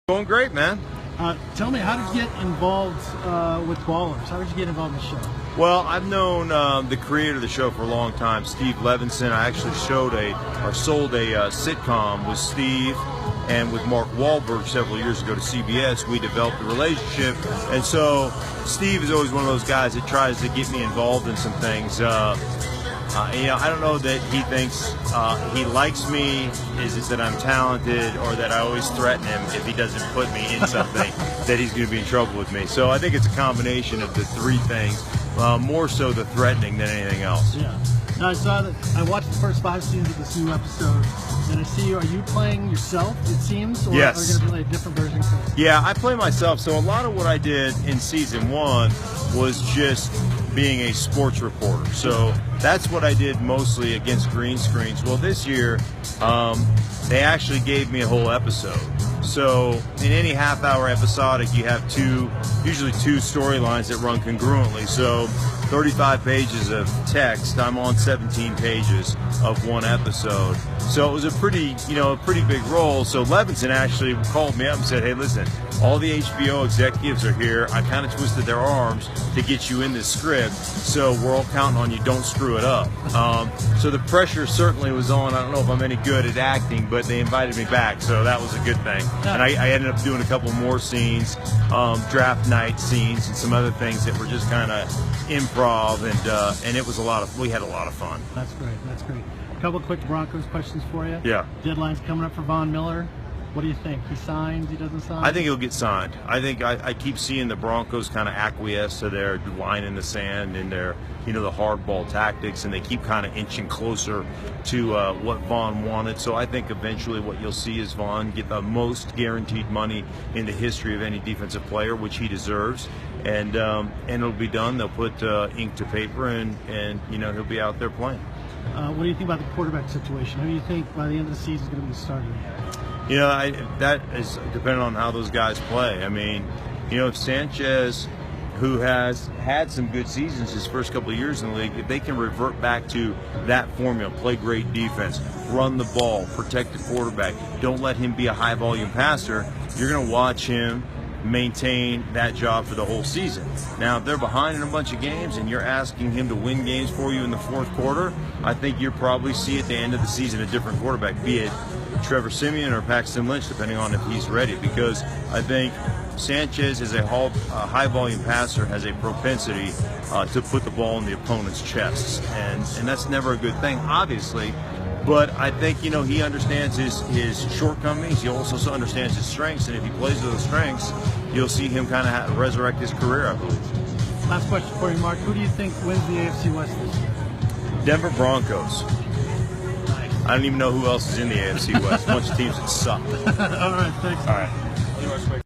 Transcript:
Going great, man. Tell me, how did you get involved with Ballers? How did you get involved in the show? Well, I've known the creator of the show for a long time, Steve Levinson. I actually sold a sitcom with Steve and with Mark Wahlberg several years ago to CBS. We developed a relationship, and so Steve is always one of those guys that tries to get me involved in some things. I don't know that he thinks he likes me, is it that I'm talented, or that I always threaten him if he doesn't put me in something that he's going to be in trouble with me. So I think it's a combination of the three things, more so the threatening than anything else. Yeah. Now, I watched the first 5 scenes of this new episode, and I see are you playing yourself, it seems? Or yes. Are you going to play a different version? Yeah, I play myself. So a lot of what I did in season 1 was just being a sports reporter. So that's what I did mostly against green screens. Well, this year, they actually gave me a whole episode. So in any half-hour episodic, you have usually two storylines that run congruently. So 35 pages of text. I'm on 17 pages of one episode. So it was a pretty big role. So Levinson actually called me up and said, "Hey, listen, all the HBO executives are here. I kind of twisted their arms to get you in this script, so we're all counting on you. Don't screw it up." So the pressure certainly was on. I don't know if I'm any good at acting, but they invited me back, so that was a good thing. And I ended up doing a couple more scenes, draft night scenes, and some other things that were just kind of improv, and it was we had a lot of fun. That's great. That's great. A couple quick Broncos questions for you. Yeah. Deadline's coming up for Von Miller. What do you think? He signs? He doesn't sign? I think he'll get signed. I think I keep seeing the Broncos kind of acquiesce to their line in the sand and their, the hardball tactics, and they keep kind of inching closer to what Von wanted. So I think eventually what you'll see is Von get the most guaranteed money in the history of any defensive player, which he deserves, and it'll be done. They'll put ink to paper, and he'll be out there playing. What do you think about the quarterback situation? Who do you think by the end of the season is going to be starting? That is dependent on how those guys play. I mean, if Sanchez, who has had some good seasons his first couple of years in the league, if they can revert back to that formula, play great defense, run the ball, protect the quarterback, don't let him be a high-volume passer, you're going to watch him maintain that job for the whole season. Now, if they're behind in a bunch of games and you're asking him to win games for you in the fourth quarter, I think you'll probably see at the end of the season a different quarterback, be it Trevor Siemian or Paxton Lynch, depending on if he's ready, because I think Sanchez, as a high-volume passer, has a propensity to put the ball in the opponent's chests, and that's never a good thing, obviously. But I think, he understands his shortcomings. He also understands his strengths, and if he plays to those strengths, you'll see him kind of resurrect his career, I believe. Last question for you, Mark. Who do you think wins the AFC West this year? Denver Broncos. I don't even know who else is in the AFC West. A bunch of teams that suck. All right, thanks. All right.